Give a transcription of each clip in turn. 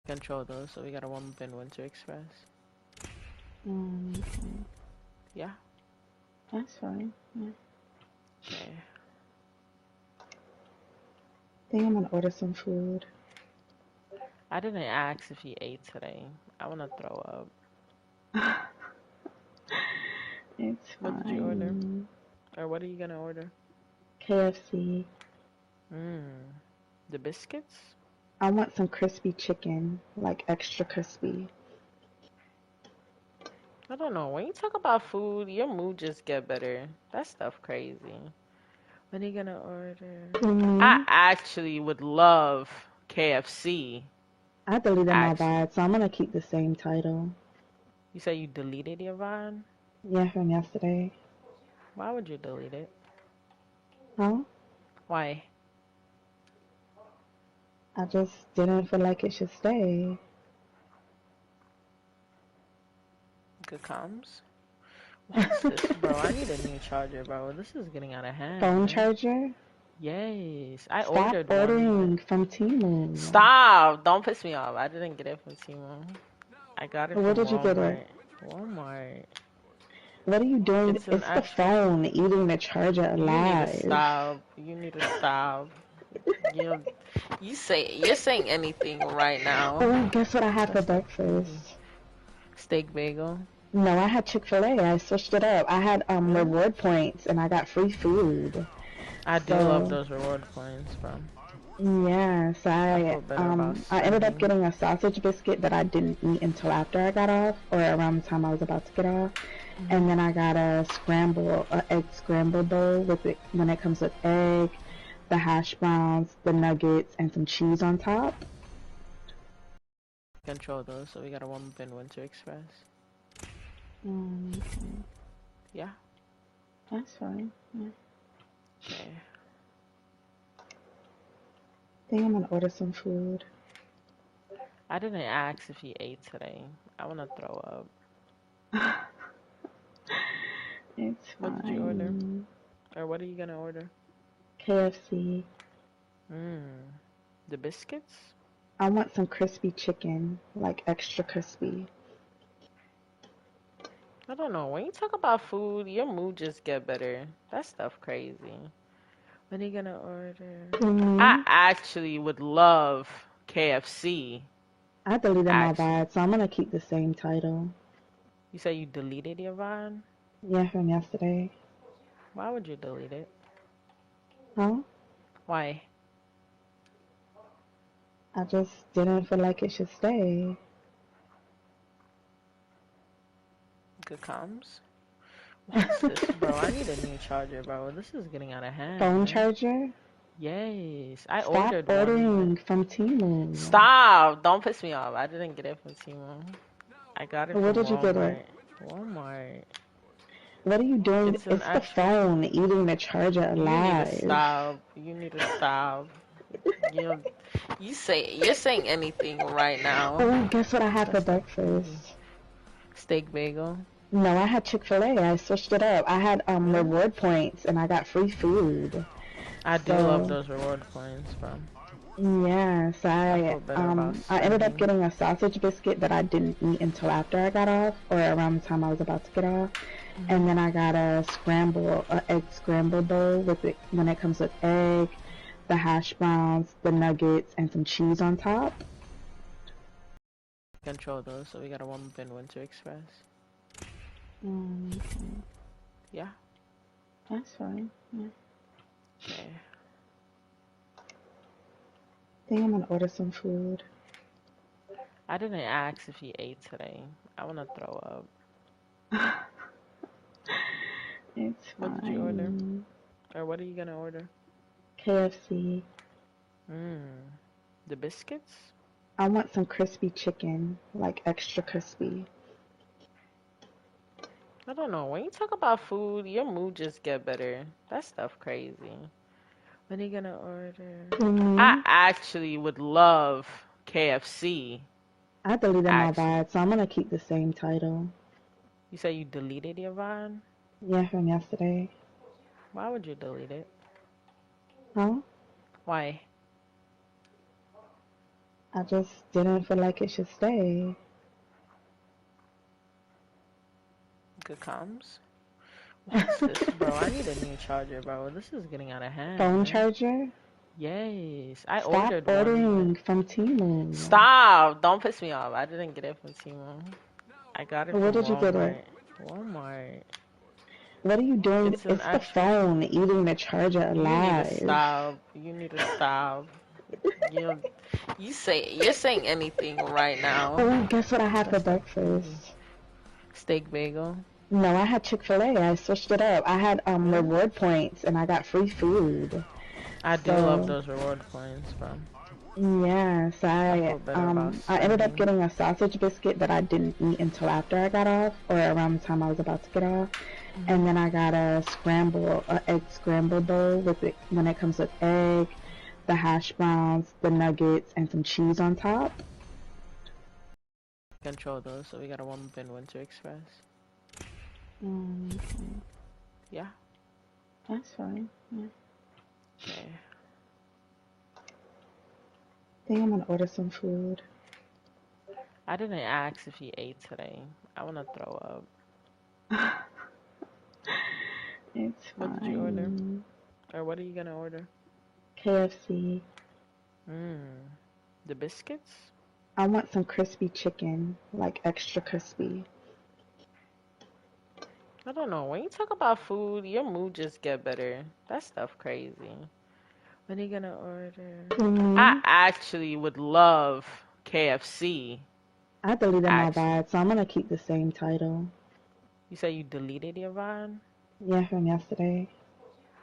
Control those, so we got a one-pin Winter Express. Okay. Yeah. That's fine. Yeah. Okay. I think I'm gonna order some food. I didn't ask if he ate today. I wanna throw up. It's What did you order? fine. Or what are you gonna order? KFC. Mmm. The biscuits? I want some crispy chicken, like extra crispy. I don't know. When you talk about food, your mood just get better. That stuff crazy. What are you gonna order? I Me? actually would love KFC. I deleted my Actually. VOD, so I'm gonna keep the same title. You say you deleted your Vine? Yeah, from yesterday. Why would you delete it? Huh? Why? I just didn't feel like it should stay. Good comes? What is this, bro? I need a new charger, bro. This is getting out of hand, Phone man. charger? Yes, I Stop ordered one. ordering from Temu. Stop! Don't piss me off. I didn't get it from Temu. I got it Where from did you get it? Walmart. Walmart. What are you doing? It's an It's the actual. phone eating the charger You need to alive. stop. You need to stop. You you're saying anything right now. Oh, guess what I had That for stuff crazy. breakfast? Steak bagel. No, I had Chick-fil-A. I switched it up. I had Really? reward points and I got free food. I do love So those reward points, bro. yes, I feel better about I ended up spending. getting a sausage biscuit that I didn't eat until after I got off, or around the time I was about to get off. And Hmm. then I got a egg scramble bowl with it when it comes with egg, the hash browns, the nuggets, and some cheese on top. Control those, so we got a one-pin Winter Express. Okay. Yeah. That's fine. Yeah. Okay. I think I'm gonna order some food. I didn't ask if he ate today. I wanna throw up. It's What did you order? fine. Or what are you gonna order? KFC. Mmm. The biscuits? I want some crispy chicken, like extra crispy. I don't know. When you talk about food, your mood just get better. That stuff crazy. What are you gonna order? I Me? actually would love KFC. I deleted my Actually. VOD, so I'm gonna keep the same title. You say you deleted your Vine? Yeah, from yesterday. Why would you delete it? Huh? Why? I just didn't feel like it should stay. Good comes? What is this, bro? I need a new charger, bro. This is getting out of hand, Phone man. charger? Yes, I Stop ordered one. ordering from Temu. Stop! Don't piss me off. I didn't get it from Temu. I got it Where from did you get it? Walmart. Walmart. What are you doing? It's an It's the actual. phone eating the charger You need to alive. stop. You need to stop. You you're saying anything right now. Oh, guess what I had That for stuff crazy. breakfast? Steak bagel. No, I had Chick-fil-A. I switched it up. I had Really? reward points and I got free food. I do love So those reward points, bro. yes, I feel better about I ended up spending. getting a sausage biscuit that I didn't eat until after I got off, or around the time I was about to get off. Hmm. And then I got a egg scramble bowl with it when it comes with egg, the hash browns, the nuggets, and some cheese on top. Control those, so we got a one-pin Winter Express. Okay. Yeah. That's fine. Yeah. Okay. I think I'm gonna order some food. I didn't ask if he ate today. I wanna throw up. It's What did you order? fine. Or what are you gonna order? KFC. Mmm. The biscuits? I want some crispy chicken, like extra crispy. I don't know. When you talk about food, your mood just get better. That stuff crazy. What are you gonna order? I Me? actually would love KFC. I deleted my Actually. VOD, so I'm gonna keep the same title. You say you deleted your Vine? Yeah, from yesterday. Why would you delete it? Huh? Why? I just didn't feel like it should stay. Good comms. What is this, bro? I need a new charger, bro. This is getting out of hand, Phone man. charger? Yes, I Stop ordered ordering one. from Temu. Stop! Don't piss me off. I didn't get it from Temu. I got it Where from did you get it? Walmart. Walmart. What are you doing? It's an It's the actual. phone eating the charger You need to alive. stop. You need to stop. You you're saying anything right now. Oh, guess what I had for That's so crazy. breakfast? Steak bagel. No, I had Chick-fil-A. I switched it up. I had Really? reward points and I got free food. I do love those reward points, bro. Yeah, so I ended up getting a sausage biscuit that I didn't eat until after I got off, or around the time I was about to get off. And then I got a egg scramble bowl with it when it comes with egg, the hash browns, the nuggets, and some cheese on top. Control those, so we got a one bin Winter Express. Yeah. That's fine. Yeah. Okay. I think I'm gonna order some food. I didn't ask if he ate today. I wanna throw up. It's fine. What did you order? Or what are you gonna order? KFC. The biscuits? I want some crispy chicken, like extra crispy. I don't know. When you talk about food, your mood just get better. That stuff crazy. When are you gonna order? I actually would love KFC. I deleted my VOD, so I'm gonna keep the same title. You say you deleted your VOD? Yeah, from yesterday.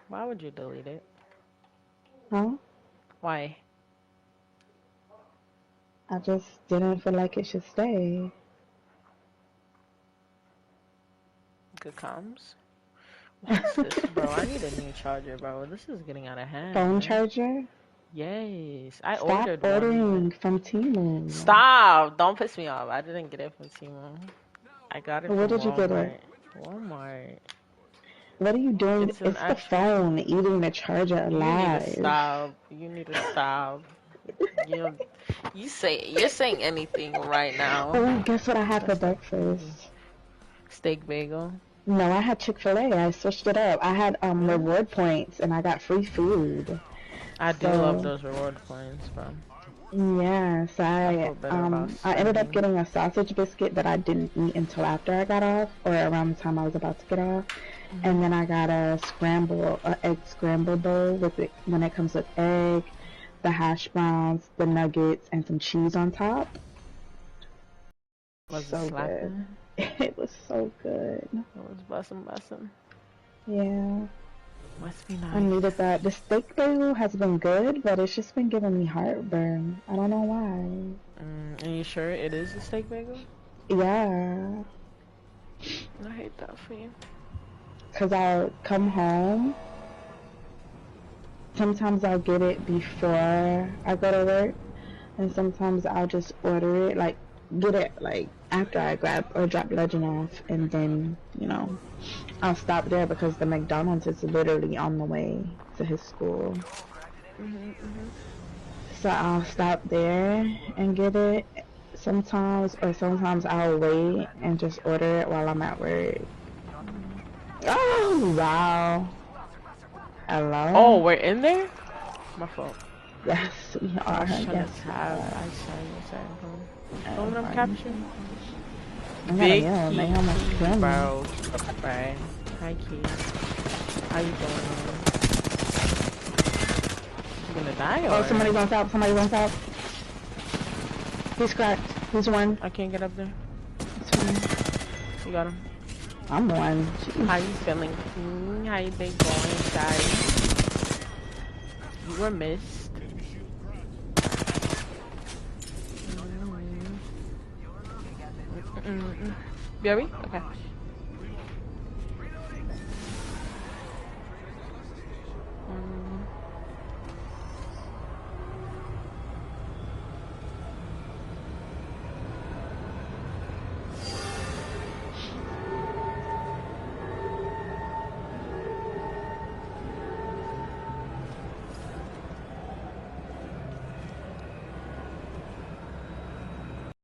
Why would you delete it? Huh? Why? I just didn't feel like it should stay. Good comms. What is this, bro? I need a new charger, bro. This is getting out of hand. Phone man. Charger? Yes, I Stop ordered ordering one. from Temu. Stop! Don't piss me off. I didn't get it from Temu. I got it from Where did you Walmart. get it? Walmart. What are you doing? It's the phone eating the charger alive. You need to stop. You need to stop. You're saying anything right now. Oh, guess what I had for breakfast? Steak bagel. No, I had Chick-fil-A. I switched it up. I had reward points and I got free food. I do love those reward points, bro. Yeah, so I ended up getting a sausage biscuit that I didn't eat until after I got off, or around the time I was about to get off. And then I got a egg scramble bowl with it when it comes with egg, the hash browns, the nuggets, and some cheese on top. Was so good. It was so good. It was bussin'. Yeah. Must be nice. I needed that. The steak bagel has been good, but it's just been giving me heartburn. I don't know why. Are you sure it is a steak bagel? Yeah. I hate that for you. Cause I'll come home. Sometimes I'll get it before I go to work, and sometimes I'll just order it, like get it like after I drop Legend off, and then I'll stop there because the McDonald's is literally on the way to his school. So I'll stop there and get it sometimes, or sometimes I'll wait and just order it while I'm at work. Oh, wow. Hello? Oh, we're in there? My fault. Yes, we are. Yes, I'm capturing. Big Key, bro. Right. Hi, Key. How you doing? You gonna die or? Oh, somebody runs out. He's cracked. He's one. I can't get up there. You got him. I'm one. Jeez. How you feeling? How you been going, guys? You were missed. Berry? Okay.